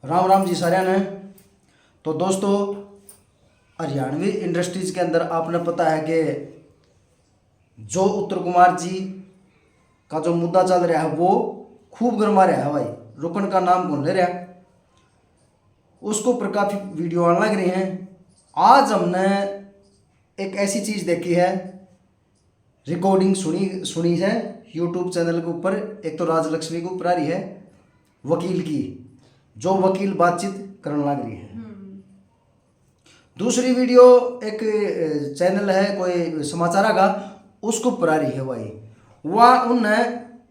राम राम जी साਰਿਆਂ ने। तो दोस्तों, हरियाणवी इंडस्ट्रीज के अंदर आपने पता है कि जो उत्तर कुमार जी का जो मुद्दा चल रहा है वो खूब गरमा रहा है भाई, रुकन का नाम कौन ले रहा है। उसके ऊपर काफ़ी वीडियो आने लग रही हैं। आज हमने एक ऐसी चीज़ देखी है, रिकॉर्डिंग सुनी है यूट्यूब चैनल के ऊपर। एक तो राजलक्ष्मी के ऊपर आ रही है वकील की, जो वकील बातचीत करने लग रही है। दूसरी वीडियो एक चैनल है कोई समाचार का, उसको ऊपर आ रही है भाई। वह उनने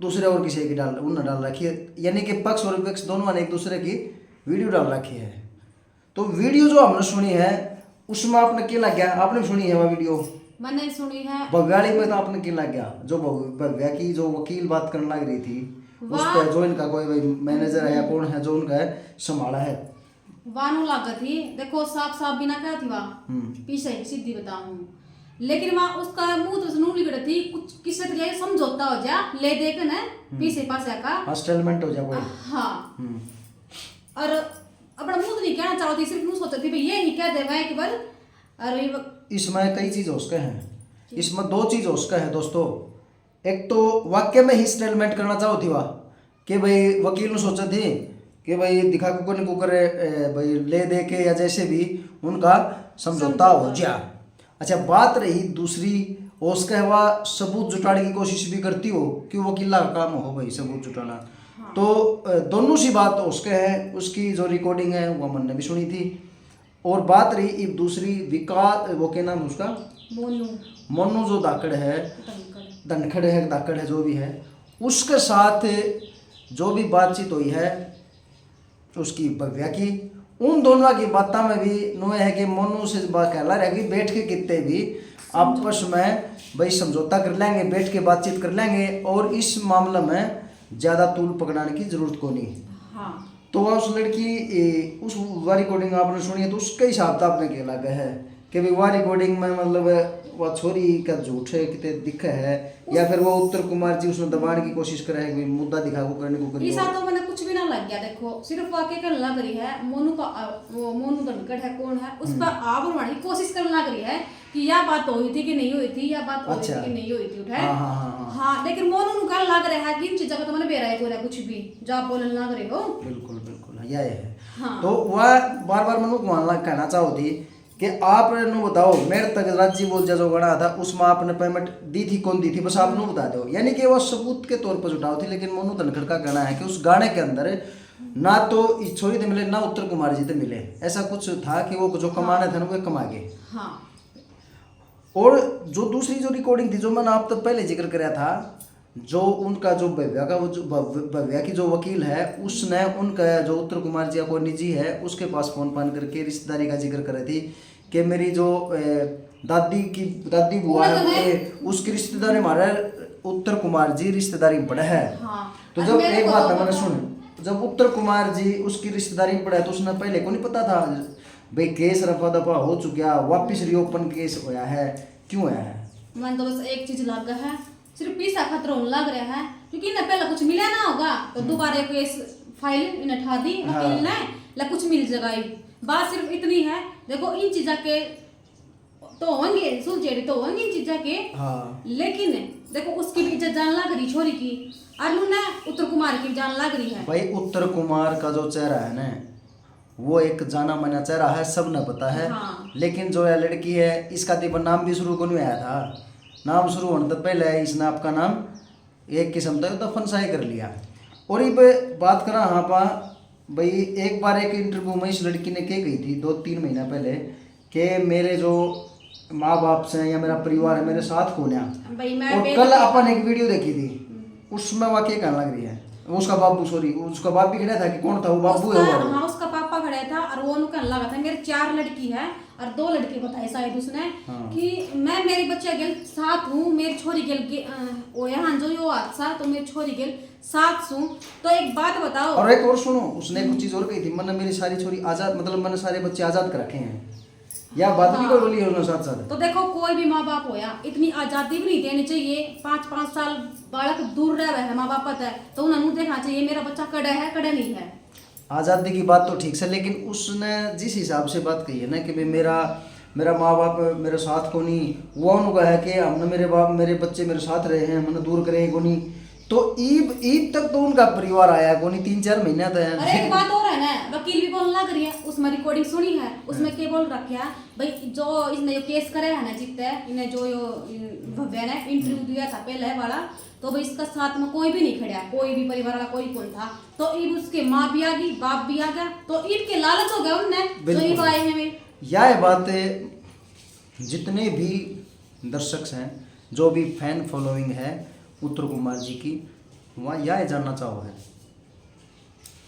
दूसरे और किसी की उनने डाल रखी है, यानी कि पक्ष और विपक्ष दोनों ने एक दूसरे की वीडियो डाल रखी है। तो वीडियो जो हमने सुनी है उसमें आपने क्या लग गया? आपने भी सुनी है वह वीडियो? मैंने सुनी है। भव्याली में तो आपने क्या लग गया? जो भव्या की जो वकील बात करने लग रही थी उस पर, जो इनका कोई भाई मैनेजर है या कौन है जो उनका संभाला है, वानू लागत थी। देखो साफ साफ बिना क्या थी वहाँ पीछे सीधी बताऊं, लेकिन वहाँ उसका मुंह तो सुनू लिखड़ थी कुछ किसी तरह समझौता हो जा ले दे के ना पीछे पासे का सेटलमेंट हो जा कोई। हाँ, और अपना मुंह तो नहीं कहना चाहती, सिर्फ मुंह सोचती थी ये ही कह दे भाई कि बस। अरे इसमें कई चीज उसके हैं, इसमें दो चीज उसका है दोस्तों। एक तो वाक्य में ही सेटलमेंट करना चाहो थी वह कि भाई वकील ने सोचा थी कि भाई दिखा कुकर कुकर भाई ले दे के या जैसे भी उनका समझौता हो जा। अच्छा, बात रही दूसरी, उसका वह सबूत जुटाने की कोशिश भी करती हो कि वकीला का काम हो भाई सबूत जुटाना। तो दोनों सी बात उसके है, उसकी जो रिकॉर्डिंग है वह मैंने भी सुनी थी। और बात रही एक दूसरी विकास, वो क्या नाम है उसका, मोनू जो धाकड़ है, धनखड़ है धाकड़ है जो भी है, उसके साथ जो भी बातचीत हुई है उसकी भव्या की, उन दोनों की बातों में भी नो है कि मोनू से कहला रह गई बैठ के कितने भी आपस में भाई समझौता कर लेंगे, बैठ के बातचीत कर लेंगे और इस मामले में ज़्यादा तूल पकड़ाने की जरूरत को नहीं। हाँ। तो वह उस लड़की उस वह रिकॉर्डिंग आपने सुनी है तो उसके हिसाब से आपने क्या लगा है कि भाई वह रिकॉर्डिंग में मतलब वह छोरी का झूठ है कितने दिखे है, या फिर वो उत्तर कुमार जी उसमें दबाने की कोशिश करे है, मुद्दा दिखा को करने को करी। ऐसा तो मैंने कुछ भी ना लग गया। देखो सिर्फ वाकई करने लग रही है, मोनू का वो मोनू धनखड़ है कौन है उस पर आप बनाने की कोशिश करने लग रही है कि यह बात हुई थी कि नहीं हुई थी, यह बात हुई थी कि नहीं हुई थी। उठे हाँ, लेकिन मोनू का लग रहा है कि इन चीजों का तो मैंने बेरा है कोई कुछ भी जो आप बोलने लग रहे हो। बिल्कुल बिल्कुल यह है। हाँ। तो वह बार बार मनु कहना चाहो थी कि आप नु बताओ मेरे तक राज्य बोल जो गणा था उसमें आपने पेमेंट दी थी कौन दी थी, बस आप नु बता दो। यानी कि वो सबूत के तौर पर जुटाओ थी। लेकिन मोनू धनखड़ का कहना है कि उस गाने के अंदर ना तो इस छोरी थे मिले ना उत्तर कुमार जी थे मिले, ऐसा कुछ था कि वो जो कमाने थे वो कमा गए। हाँ। और जो दूसरी जो रिकॉर्डिंग थी जो मैंने आप तक पहले जिक्र कराया था, जो उनका जो भव्या का वो जो भव्या की जो वकील है उसने उनका जो उत्तर कुमार जी को निजी है उसके पास फोन पान करके रिश्तेदारी का जिक्र करे थी कि मेरी जो दादी बुआ है उसकी रिश्तेदारी हमारे उत्तर कुमार जी रिश्तेदारी में पड़े है। हाँ। तो जब एक बात है मैंने सुन, जब उत्तर कुमार जी उसकी रिश्तेदारी में पड़ा है तो उसने पहले को नहीं पता था भाई केस रफा दफा हो चुका, वापिस रीओपन केस होया है, क्यों है? मन तो बस एक चीज लग है, सिर्फ पैसा खतरा होने लग रहा है क्योंकि इन्हें पहले कुछ मिला ना होगा तो दोबारा केस फाइल इन्हें ठा दी वकील ने कुछ मिल जगाई। बात सिर्फ इतनी है। देखो इन चीजा के तो होंगे सुलझेड़े तो होंगे इन चीजा के। हाँ। लेकिन देखो उसकी भी इज्जत जान लग रही छोरी की, अनु ने उत्तर कुमार की जान लग रही है। भाई उत्तर कुमार का जो चेहरा है ना वो एक जाना माना चेहरा है, सब ने पता है। हाँ। लेकिन जो यह लड़की है इसका तो नाम भी शुरू को नहीं आया था, नाम शुरू होने तो पहले इसने आपका नाम एक किस्म का तो फनसाई कर लिया। और ये बात करा हाँ पा भाई, एक बार एक इंटरव्यू में इस लड़की ने कह गई थी 2-3 महीना पहले कि मेरे जो माँ बाप से या मेरा परिवार है मेरे साथ कौन है। और कल अपन एक वीडियो देखी थी उसमें वह क्या कहने लग रही है, उसका बाबू सॉरी उसका बाप भी खड़ा था कि कौन था वो बाबू है वो। हाँ उसका पापा खड़ा था और वो कहने लगा था मेरे 4 लड़की है और 2 लड़के बताए शायद उसने। हाँ। कि मैं मेरे बच्चे गेल साथ हूँ, मेरी छोरी गेल वो यहाँ जो यो हादसा तो मेरी छोरी गेल साथ हूँ। तो एक बात बताओ, और एक और सुनो, उसने कुछ चीज और कही थी, मैंने मेरी सारी छोरी आजाद मतलब मैंने सारे बच्चे आजाद कर रखे हैं, या बात भी बोली है उन्होंने साथ साथ। तो देखो कोई भी माँ बाप होया इतनी आजादी भी नहीं देनी चाहिए। 5-5 साल बालक दूर रह रहा है माँ बाप है तो उन्हें देखना चाहिए मेरा बच्चा कड़े है कड़े नहीं है। आज़ादी की बात तो ठीक से, लेकिन उसने जिस हिसाब से बात कही है ना कि भाई मेरा मेरा माँ बाप मेरे साथ को नहीं, वो उनका है कि हमने मेरे बच्चे मेरे साथ रहे हैं, हमने दूर करे को नहीं, तो ईद ईद तक तो उनका परिवार आया को नहीं, 3-4 महीना तो है। अरे एक बात और है ना, वकील भी बोलने लग रही है, उसमें रिकॉर्डिंग सुनी है, उसमें क्या बोल रखा है भाई, जो इसने जो केस करे है ना जीतते इन्हें जो भव्या ने इंटरव्यू दिया था पहले वाला, तो भाई इसका साथ में कोई भी नहीं खड़ा, कोई भी परिवार वाला कोई कौन था, तो ईब उसके माँ भी आ गई, बाप भी आ गया, तो ईब के लालच हो गया उनने, तो ईब आए हैं भाई। यह बातें जितने भी दर्शक हैं, जो भी फैन फॉलोइंग है उत्तर कुमार जी की, वहाँ यह जानना चाहो है।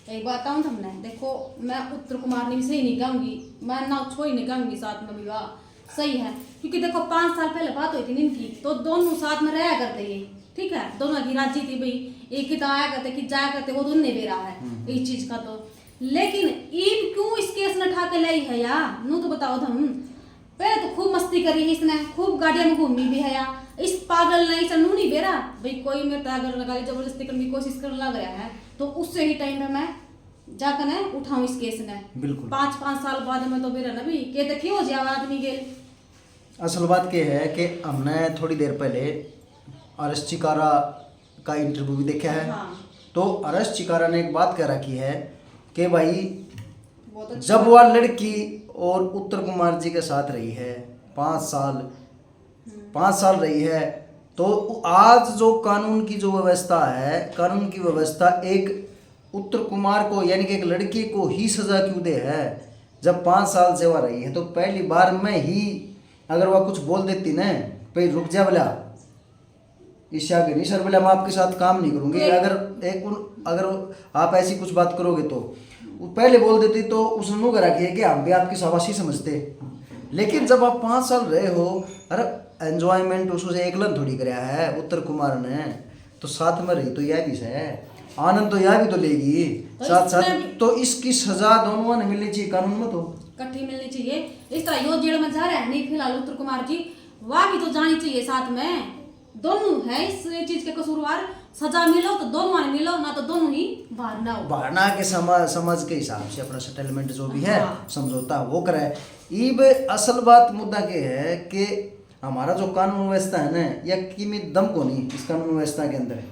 एक बात बताऊं तुमने, देखो मैं उत्तर कुमार ने भी सही नहीं कहूंगी, मैं ना छोई नहीं कहूंगी साथ में विवाह सही है, क्योंकि देखो 5 साल पहले बात हुई थी इनकी, तो दोनों साथ में रहा करते ये, ठीक है, दोनों की राजी थी भाई, एक ही तो आया करते कि जाया करते, वो दोनों भी रहा है इस चीज का, तो लेकिन ईब क्यों इस केस ने उठा के लाई है यार, नू तो बताओ तुम, पहले तो खूब मस्ती करी है इसने, खूब गाड़ियां में घूमी भी है यार, इस पागल ने इसे नू नहीं बेरा भाई, कोई मेरे अगर लगा जबरदस्ती करने की कोशिश करने लग रहा है, तो उससे ही टाइम पे मैं जाकर ना उठाऊं इस केस ने, बिल्कुल 5 साल बाद में तो बेरा ना भी के देखी हो जाए आदमी गेल। असल बात यह है कि हमने थोड़ी देर पहले आरएस चिकारा का इंटरव्यू भी देखा है। हाँ। तो आरएस चिकारा ने एक बात कह रखी है कि भाई बहुत अच्छा। जब वह लड़की और उत्तर कुमार जी के साथ रही है 5 साल रही है, तो आज जो कानून की जो व्यवस्था है, कानून की व्यवस्था एक उत्तर कुमार को यानी कि एक लड़की को ही सजा क्यों दे है, जब 5 साल से वह रही है, तो पहली बार में ही अगर वह कुछ बोल देती ना, भाई रुक जा बोला ईशा के नहीं सर, बोला मैं आपके साथ काम नहीं करूंगी, अगर आप ऐसी कुछ बात करोगे तो वो पहले बोल देती, तो उसने मुँह करा कि हम भी आपकी शाबाशी समझते। लेकिन जब आप 5 साल रहे हो, अरे एंजॉयमेंट उससे एकलन थोड़ी कराया है उत्तर कुमार ने, तो साथ में रही तो यह भी है, आनंद तो यह भी तो लेगी तो साथ साथ, तो इसकी सजा दोनों ने मिलनी चाहिए कानून में, तो इकट्ठी मिलनी चाहिए। इस तरह यो जेल में जा रहा है नहीं फिलहाल उत्तर कुमार जी, वह भी तो जानी चाहिए साथ में, दोनों है इस चीज के कसूरवार, सजा मिलो तो दोनों ने मिलो, ना तो दोनों ही बाहर ना हो, बाहर ना के समाज के हिसाब से अपना सेटलमेंट जो भी है हाँ। समझौता वो करे। ईब असल बात मुद्दा के है कि हमारा जो कानून व्यवस्था है ना, या कीमत दम को नहीं इस कानून व्यवस्था के अंदर,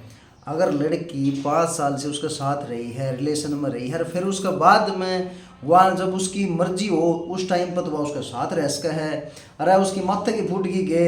अगर लड़की 5 साल से उसके साथ रही है, रिलेशन में रही है, फिर उसके बाद में वहाँ जब उसकी मर्जी हो उस टाइम पर तो वह उसके साथ रह सका है, अरे उसकी माथे की फूट गई के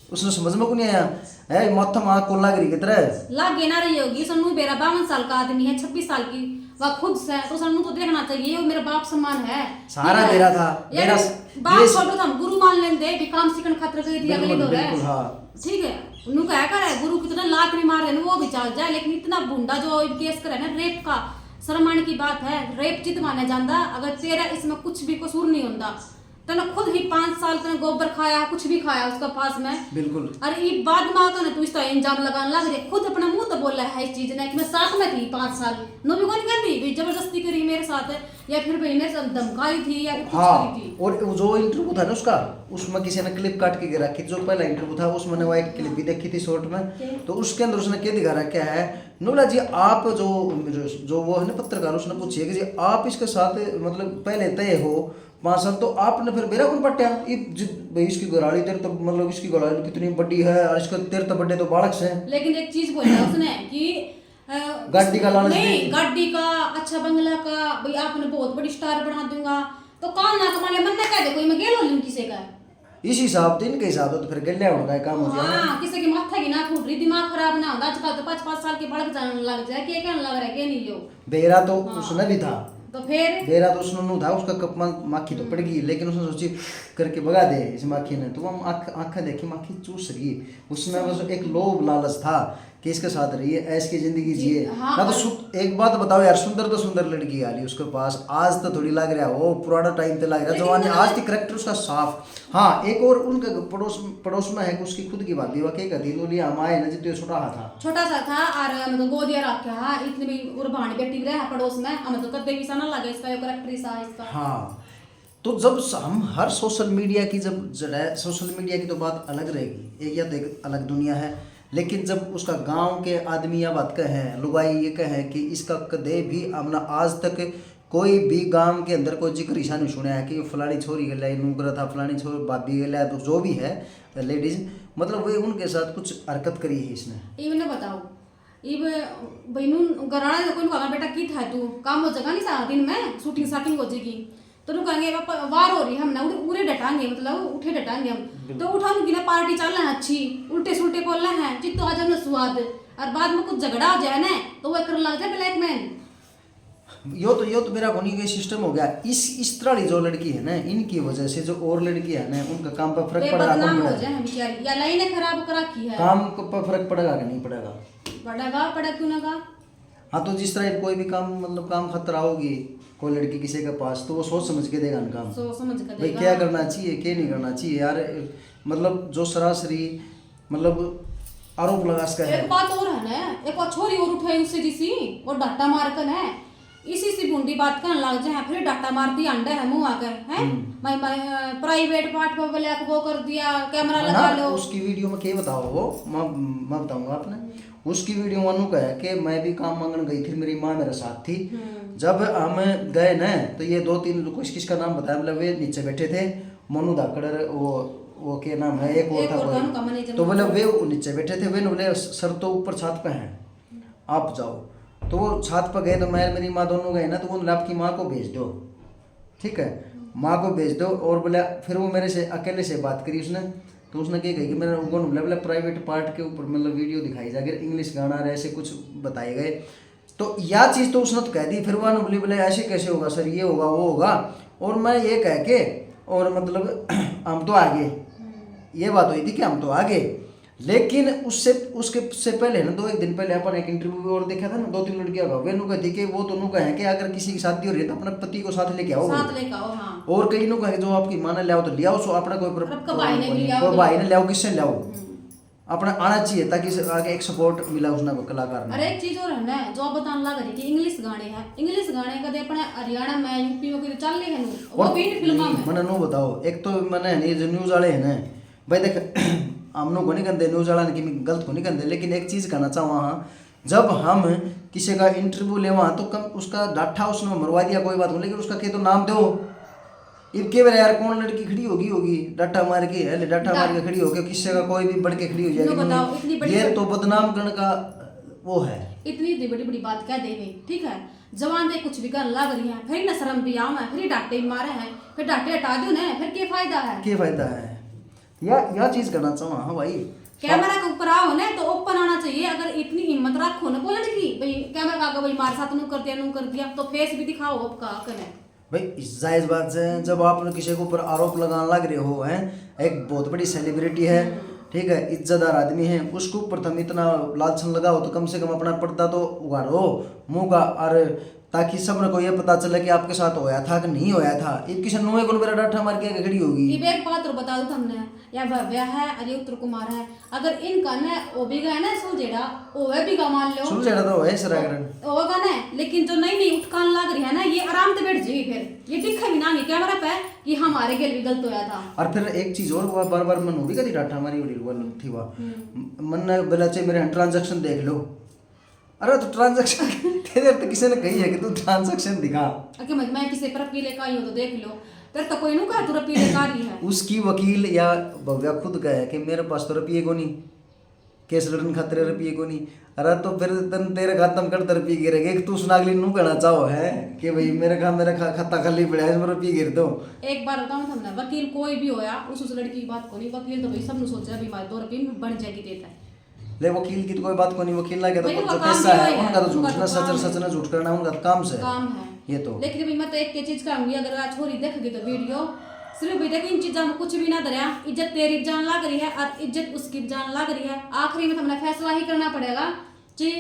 उसने समझ में को नहीं आया है, माथा माँ को लाग रही कितरे लागे ना रही होगी, सन्नू मेरा 52 साल का आदमी है, 26 साल की वह खुद से, तो सन्नू तो देखना चाहिए, वो मेरा बाप समान है, सारा मेरा था, मेरा बाप छोटो था, गुरु मान लेते भी काम सीखने खातिर कह दिया गली दो है, हाँ ठीक है, उन्हों क्या करे गुरु कितना लात भी मारे ना वो भी चल जाए, लेकिन इतना बुंडा जो केस करे ना रेप का, शर्माने की बात है, रेप चित माना जाता, अगर तेरा इसमें कुछ भी कसूर नहीं होता, तने खुद ही 5 साल तने गोबर खाया, कुछ भी खाया उसका पास में, बिल्कुल, अरे ये बाद में आता ना तू इसका इंजाम लगाने लग रही, खुद अपना मुंह तो बोला है इस चीज ने कि मैं साथ में थी 5 साल, नो भी कौन कहती भाई जबरदस्ती करी मेरे साथ, या फिर भाई मेरे साथ धमकाई थी या कुछ हाँ, करी थी। और जो इंटरव्यू था ना उसका, उसमें किसी ने क्लिप काट के रखी थी, जो पहला इंटरव्यू था उसमें वो एक क्लिप भी देखी थी शॉर्ट में, तो उसके अंदर उसने क्या दिखा रखा है, नूला जी आप जो वो है ना पत्रकार, उसने पूछिए कि जी आप इसके साथ मतलब पहले तय हो 5 साल, तो आपने फिर मेरा कौन पट्टिया भाई, इसकी गराड़ी तेरे तो मतलब इसकी गराड़ी कितनी बड़ी है और इसका तेरे तो बड़े तो बालक से, लेकिन एक चीज बोला उसने कि गाड़ी का लालच नहीं, गाड़ी का अच्छा बंगला का भाई आपने बहुत बड़ी स्टार बना दूंगा, तो कौन ना कमाने मन ना कह दे कोई मैं गेलो लिम किसे का, इस हिसाब दिन के हिसाब तो फिर गल्या होगा काम हो जाए। हाँ, किसी की माथा की ना फूट रही, दिमाग खराब ना होता, आजकल तो 5-5 साल के बालक जाने लग जाए, क्या कहने लग रहा है क्या नहीं लो, बेरा तो उसने भी था, तो फिर बेरा तो उसने था, उसका कप माखी तो पड़ गई, लेकिन उसने सोची करके भगा दे इस माखी ने, तो वो आंखें देखी माखी चूस रही, उसमें बस एक लोभ लालच था कि इसके साथ रहिए, ऐश की जिंदगी जिए। हाँ, ना तो एक बात बताओ यार, सुंदर तो सुंदर लड़की आ रही उसके पास, आज तो थोड़ी लग रहा वो पुराना टाइम तो लग रहा जवानी, आज की करेक्टर उसका साफ। हाँ, एक और उनका पड़ोस में है उसकी खुद की बात वह क्या कहती बोली हम आए ना जितने छोटा सा था और मतलब गोदिया रखा इतने भी उर्बान बेटी भी रहा पड़ोस में, हमें तो कदे भी सा ना लगे इसका करेक्टर सा इसका। हाँ, तो जब हम हर सोशल मीडिया की तो बात अलग रहेगी, एक या तो एक अलग दुनिया है, लेकिन जब उसका गांव के आदमी या बात कहें लुगाई ये कहें कि इसका कदे भी हमने आज तक कोई भी गांव के अंदर कोई जिक्र ईशा नहीं सुना है कि फलानी छोरी गला नूकरा था, फलानी छोरी भाभी गला, तो जो भी है लेडीज, मतलब वे उनके साथ कुछ हरकत करी है इसने। इवन बताओ इब बहनू गराड़ा जो कोई कहा बेटा की था तू काम हो जाएगा नहीं सारा दिन में शूटिंग शाटिंग हो जाएगी तो नु कहेंगे वार हो रही हम ना उरे डटांगे मतलब उठे डटांगे हम तो उठाऊंगी की ना पार्टी चल रहा है अच्छी उल्टे सुल्टे बोल रहे हैं जितो आज हमने स्वाद और बाद में कुछ झगड़ा हो जाए ना तो वो कर लग जाए ब्लैकमेल। यो तो मेरा होने का सिस्टम हो गया। इस तरह की जो लड़की है ना इनकी वजह से जो और लड़की है ना उनका काम पर फर्क पड़ेगा, बदनाम हो जाए बेचारी या लाइन खराब कर रखी है, काम पर फर्क पड़ेगा कि नहीं पड़ेगा? पड़ा क्यों ना का। हाँ तो जिस तरह कोई भी काम मतलब काम खतरा होगी कोई लड़की किसी के पास तो वो सोच समझ के देगा ना काम, सोच समझ के भाई देगा क्या करना चाहिए क्या नहीं करना चाहिए यार। मतलब जो सरासरी मतलब आरोप लगा सका है। एक बात और है ना, एक और छोरी और उठाई उससे जिसी और डाटा मार कर है इसी से बूंदी बात करने लग जाए फिर डाटा मारती अंडे है मुंह आकर है मैं प्राइवेट पार्ट पर बोले वो कर दिया कैमरा लगा लो। उसकी वीडियो में क्या बताओ वो मैं बताऊंगा आपने। उसकी वीडियो में अनु है कि मैं भी काम मांगने गई थी, मेरी माँ मेरे साथ थी। जब हम गए ना तो ये 2-3 किसका नाम बताया, मतलब वे नीचे बैठे थे मनु धाकड़ वो क्या नाम है एक और था कोई, तो बोले वे नीचे बैठे थे। वे बोले सर तो ऊपर छत पे हैं आप जाओ, तो वो छत पर गए तो मैं मेरी माँ दोनों गए ना तो वो आपकी माँ को भेज दो, ठीक है माँ को भेज दो। और बोले फिर वो मेरे से अकेले से बात करी उसने, तो उसने क्या कही कि मैंने उनको बोला प्राइवेट पार्ट के ऊपर मतलब वीडियो दिखाई जाएगी इंग्लिश गाना रहे ऐसे कुछ बताए गए, तो यह चीज़ तो उसने तो कह दी। फिर वह बोले ऐसे कैसे होगा सर, ये होगा वो होगा, और मैं ये कह के और मतलब हम तो आगे, ये बात हुई थी कि हम तो आगे। लेकिन उससे पहले ना 2-1 दिन पहले अपन एक इंटरव्यू और देखा था ना 2-3 लड़कियां का, वे नु कहती कि वो तो नु कहे कि अगर किसी की शादी हो रही है तो अपने पति को साथ लेके आओ, हाँ। और कई नु कहे जो आपकी माँ ने ले आओ तो ले आओ, सो अपना कोई भाई ने ले आओ किससे ले आओ, अपना आना चाहिए ताकि आगे एक सपोर्ट मिला उसने कलाकार ने। अरे एक चीज और है ना जो बताने लग रही कि इंग्लिश गाने हैं, इंग्लिश गाने कदे अपने हरियाणा में यूपी में चल रहे हैं वो भी फिल्मों में मैंने नो बताओ। एक तो मैंने नहीं जो न्यूज वाले हैं ना भाई देख हम लोग को नहीं करते न्यूज वाला की गलत को नहीं करते, लेकिन एक चीज़ कहना चाहूँ वहाँ जब हम किसी का इंटरव्यू ले वहाँ तो कम उसका डाठा उसने मरवा दिया कोई बात नहीं, लेकिन उसका के तो नाम दो। इब के यार कौन लड़की खड़ी होगी डाटा मार के है डाटा मार के खड़ी होगी, किसी का कोई भी बढ़ के खड़ी हो जाएगी, ये तो बदनाम करने का वो है। इतनी बड़ी बड़ी बात क्या देवे, ठीक है जवान दे कुछ भी कर लग रही है फिर न शर्म भी आम है फिर डांटे मारे हैं फिर डांटे हटा दो ना फिर क्या फायदा है यह चीज करना चाहूँ। हाँ भाई कैमरा के ऊपर आओ ना तो ओपन आना चाहिए, अगर इतनी हिम्मत रखो ना बोलने की भाई कैमरा का भाई मार साथ नू कर दिया तो फेस भी दिखाओ आपका कने भाई जायज बात है। जब आप किसी के ऊपर आरोप लगाने लग रहे हो हैं, एक बहुत बड़ी सेलिब्रिटी है ठीक है इज्जतदार आदमी है, उसके ऊपर तुम इतना लालछन लगाओ तो कम से कम अपना पर्दा तो उगाड़ो मुंह का, और ताकि सबने को ये पता चले कि आपके साथ होया था कि नहीं होया था। एक किसी नुए को मेरा डाठा मार के खड़ी होगी। ये एक बात और बता दो हमने या भव्या है अरे उत्तर कुमार है, अगर इनका ना ओ भी गए ना सुलझेड़ा ओवे भी गा मान लो सुलझेड़ा तो है सरागरन होगा ना, लेकिन जो नहीं उठकान लग रही है ना ये आराम से बैठ जाएगी, फिर ये दिखा भी ना कैमरा पे कि हमारे गेल भी गलत होया था। और फिर एक चीज और हुआ बार बार मन हो भी कभी डाठा मारी उड़ी थी वह मन ने बोला चाहिए मेरे ट्रांजैक्शन देख लो। अरे तो ट्रांजैक्शन तेरे तो किसी ने कही है कि तू ट्रांजैक्शन दिखा कि मैं किसी पर पीले का ही हो तो देख लो, तेरे तो कोई नु कहा तू पीले का रही है। उसकी वकील या भव्या खुद कहे कि मेरे पास तो रुपये को नहीं केस लड़न खातिर रुपये को नहीं। अरे तो फिर तेरे खातम कर रुपये गिरेगे तू सुनागली नू कहना चाहो है कि भाई मेरा खाता खाली पड़ा है इसमें रुपये गिर दो। एक बार बताऊं हमने वकील कोई भी होया उस लड़की की बात को नहीं, वकील तो भाई सब ने सोचा भी हमारे 2 रुपये बन जाएगी देता है, ले वकील की तो कोई बात को नहीं, वकील ना कहता तो पैसा है उनका तो झूठ ना सच ना झूठ करना उनका काम है ये तो। लेकिन भाई मैं तो एक चीज कहूंगी अगर आज छोरी देखेगी तो वीडियो सिर्फ भी देख इन चीजों में कुछ भी ना दरिया, इज्जत तेरी जान लग रही है और इज्जत उसकी जान लग रही है, आखिरी में हमें फैसला ही करना पड़ेगा कि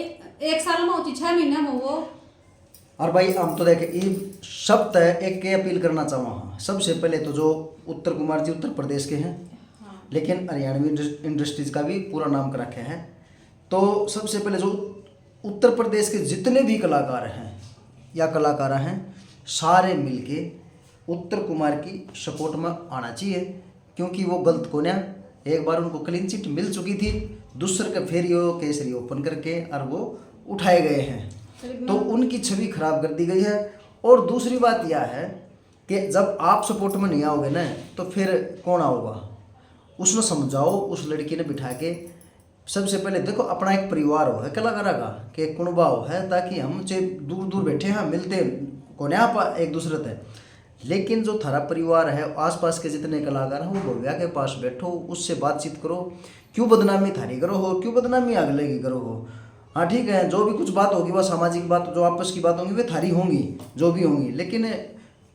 1 साल में होती 6 महीने में वो। और भाई हम तो देखे ये शब्द है एक के अपील करना चाहूँ। सबसे पहले तो जो उत्तर कुमार जी उत्तर प्रदेश के हैं लेकिन हरियाणवी इंडस्ट्रीज का भी पूरा नाम कर रखे हैं, तो सबसे पहले जो उत्तर प्रदेश के जितने भी कलाकार हैं या कलाकारा हैं सारे मिलके उत्तर कुमार की सपोर्ट में आना चाहिए, क्योंकि वो गलत को ना एक बार उनको क्लीन चिट मिल चुकी थी दूसरे का फिर यो केस रीओपन करके और वो उठाए गए हैं, तो उनकी छवि खराब कर दी गई है। और दूसरी बात यह है कि जब आप सपोर्ट में नहीं आओगे ना तो फिर कौन आओगा। उसने समझाओ, उस लड़की ने बिठा के सबसे पहले देखो अपना एक परिवार हो है कलाकारा का, कि एक कुनबा हो है, ताकि हम चाहे दूर दूर बैठे हैं मिलते कौन है आप एक दूसरे से, लेकिन जो थारा परिवार है आसपास के जितने कलाकार हैं वो भव्या के पास बैठो, उससे बातचीत करो, क्यों बदनामी थारी करो हो, क्यों बदनामी अगले की करो हो। हाँ ठीक है, जो भी कुछ बात होगी वह सामाजिक बात, जो आपस की बात होंगी वे थारी होंगी जो भी होंगी, लेकिन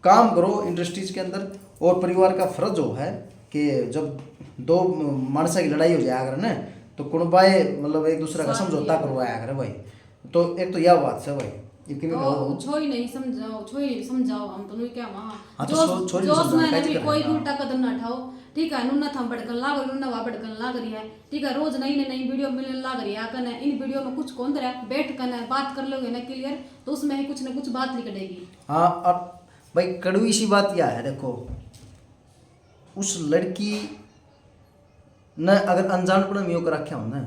काम करो इंडस्ट्रीज के अंदर। और परिवार का फर्ज हो है कि जब दो मानसा की लड़ाई हो जाए अगर ना तो कुणबाए मतलब एक दूसरे का समझौता करवाया करे भाई। तो एक तो यह बात है भाई, छोई नहीं समझाओ, छोई नहीं समझाओ, हम तो नहीं क्या वहाँ हाँ तो जोश में नहीं कोई भी उल्टा कदम ना उठाओ, ठीक है। नुन्ना थम भड़कन लाग रही, नुन्ना वहाँ भड़कन लाग रही है, ठीक है। रोज नई नई वीडियो मिलने लाग रही है, आकर इन वीडियो में कुछ कौन है बैठ कर बात कर लोगे ना क्लियर, तो उसमें ही कुछ ना कुछ बात निकलेगी। हाँ अब भाई कड़वी सी बात यह है, देखो उस लड़की न अगर अनजानपन में कर रखा हो ना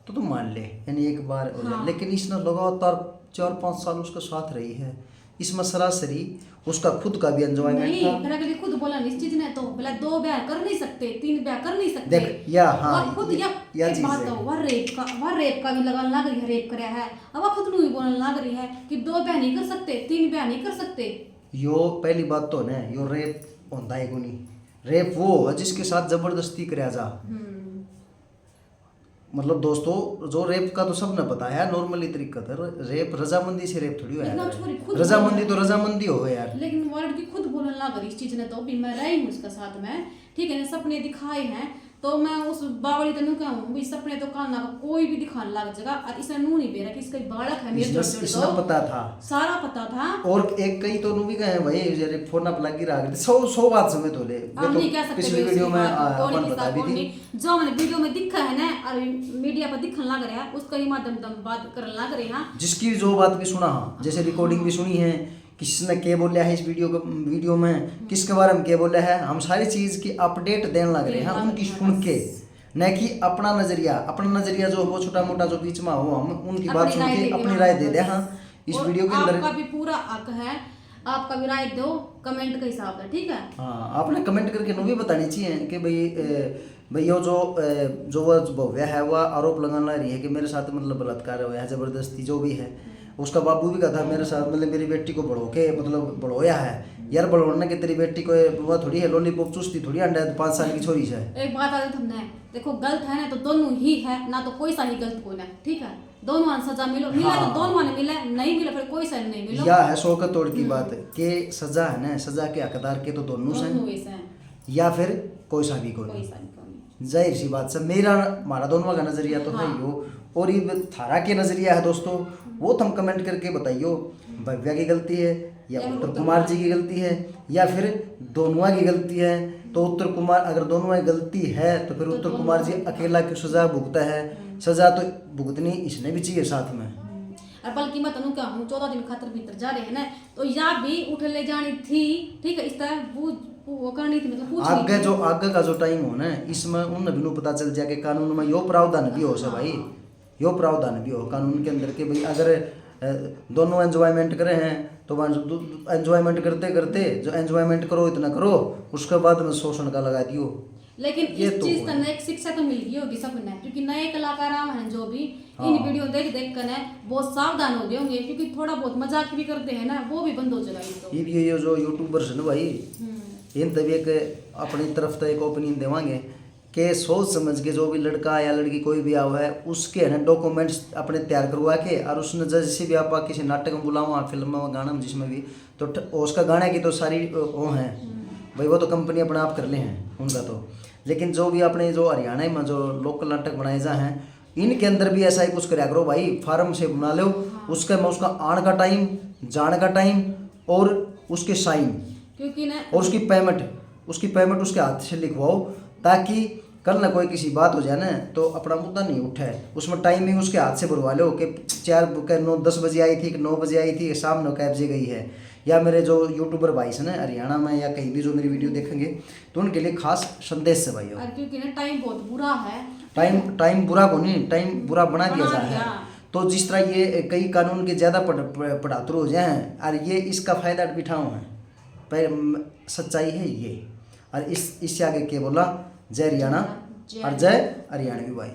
तो तुम मान ले यानी एक बार हो जाए, लेकिन इसने लगातार 4-5 साल उसके साथ रही है, इसमें सरासरी उसका खुद का भी एंजॉयमेंट था। फिर अगर खुद बोला इस चीज ने तो बोला 2 ब्याह कर नहीं सकते, 3 ब्याह कर नहीं सकते, देख या हाँ खुद या एक बात हो वह रेप का भी लगान लग रही है, रेप करया है, अब वह खुद भी बोलने लग रही है कि 2 ब्याह नहीं कर सकते, 3 ब्याह नहीं कर सकते। यो पहली बात तो ना यो रेप होता है को नहीं, रेप वो है जिसके साथ जबरदस्ती कराया जा। मतलब दोस्तों जो रेप का तो सबने पता है नॉर्मली तरीका था, रेप रजामंदी से रेप थोड़ी है, रजामंदी तो रजामंदी हो यार। लेकिन वो लड़की खुद बोलने लग रही इस चीज ने, तो भी मैं रही हूँ उसके साथ में, ठीक है। सपने दिखाए हैं तो मैं उस बावली तनु कहूँ सपने तो काना का कोई भी दिखाने लग जाएगा, और इसने नू नहीं बेरा कि इसका बालक है मेरे इसने पता था, सारा पता था। और एक कई तो भी कहे भाई जरे फोन अप लगी रहा 100 बात समय तो ले हम नहीं कह सकते पिछली वीडियो में अपन बता दी थी, जो मैंने वीडियो में दिखा है ना और मीडिया पर दिखने लग रहा है उसका ही माध्यम बात करने लग रहे हैं, जिसकी जो बात भी सुना हाँ, जैसे रिकॉर्डिंग भी सुनी है, किसने क्या बोला है इस वीडियो में किसके बारे में क्या बोला है, हम सारी चीज की अपडेट देने लग रहे हैं उनकी सुन के, न कि अपना नजरिया जो वो छोटा मोटा जो बीच में हो हम उनकी बात सुन के अपनी राय दे दे। हाँ इस वीडियो के अंदर आपका भी पूरा हक है, आपका भी राय दो कमेंट के हिसाब से, ठीक है। हाँ आपने कमेंट करके नो भी बतानी चाहिए कि भाई यो जो वो भव्या है वह आरोप लगाना रही है कि मेरे साथ मतलब बलात्कार हुआ है, जबरदस्ती जो भी है। उसका बाबू भी कहा था मेरे साथ मतलब मेरी बेटी को बढ़ोया है यार, बढ़ोना कि तेरी बेटी को वह थोड़ी है लॉलीपॉप चूसती थोड़ी अंडा 5 साल की छोरी है। एक बात आ तुमने देखो गलत है ना तो दोनों ही है ना, तो कोई सा ही गलत कोई ना, ठीक है। दोनों सजा मिलो मिला तो दोनों ने मिला, नहीं मिला फिर कोई सा नहीं मिलो। या है शौकत तोड़ की बात कि सजा है ना, सजा के हकदार के तो दोनों से या फिर कोई सा भी कोई जाहिर सी बात से मेरा हमारा दोनों का नजरिया तो है ही। और ये थारा के नजरिया है दोस्तों वो तुम कमेंट करके बताइयो भव्या की गलती है या उत्तर कुमार जी की गलती है या फिर दोनों की गलती है। तो उत्तर कुमार अगर दोनों की गलती है तो फिर उत्तर कुमार जी अकेला की सजा भुगता है, सजा तो भुगतनी इसने भी चाहिए साथ में। और बल्कि मैं तनु क्या हूँ 14 दिन खातर भीतर जा रहे हैं ना तो या भी उठ ले जानी थी, ठीक है। इस तरह वो करनी थी मतलब आगे का जो टाइम हो ना इसमें उन भी पता चल जाए कि कानून में यो प्रावधान भी हो भाई, यो प्रावधान भी हो कानून के अंदर के भाई अगर दोनों एंजॉयमेंट करे हैं तो एंजॉयमेंट करते करते जो एंजॉयमेंट करो इतना करो उसके बाद में शोषण का लगा दियो। लेकिन इस चीज का एक शिक्षा तो मिल गई होगी सबने, क्योंकि नए कलाकार हैं जो भी इन वीडियो देख कर बहुत सावधान हो गए होंगे, क्योंकि थोड़ा बहुत मजाक भी करते हैं ना वो भी बंद हो जाएगा। ये जो यूट्यूबर्स है ना भाई इन तभी एक अपनी तरफ तो एक ओपिनियन देवांगे कि सोच समझ के जो भी लड़का या लड़की कोई भी आवा है उसके है ना डॉक्यूमेंट्स अपने तैयार करवा के और उसने जैसे भी आप किसी नाटक में बुलावा फिल्म में गाना में जिसमें भी तो उसका गाने की तो सारी वो हैं भाई, वो तो कंपनी अपने आप कर ले हैं उनका तो। लेकिन जो भी अपने जो हरियाणा में जो लोकल नाटक बनाए जा हैं इनके अंदर भी ऐसा ही कुछ कराया करो भाई, फार्म से बना लो उसका में उसका आने का टाइम जाने का टाइम और उसके साइन क्योंकि ना और उसकी पेमेंट उसके हाथ से लिखवाओ ताकि कल ना कोई किसी बात हो जाए ना तो अपना मुद्दा नहीं उठे। उसमें टाइमिंग उसके हाथ से भरवा लो कि 9-10 बजे आई थी कि 9 बजे आई थी शाम 9 बजे गई है। या मेरे जो यूट्यूबर भाई है ना हरियाणा में या कहीं भी जो मेरी वीडियो देखेंगे तो उनके लिए खास संदेश है भाई। क्योंकि ना टाइम बहुत बुरा है, टाइम बुरा को नहीं, टाइम बुरा बना दिया बना जा दिया। है। तो जिस तरह ये कई कानून के ज़्यादा पढ़ातुर हो जाए हैं और ये इसका फायदा बिठाऊँ है, पर सच्चाई है ये। और इससे आगे क्या बोला, जय हरियाणा और जय हरियाणवी भाई।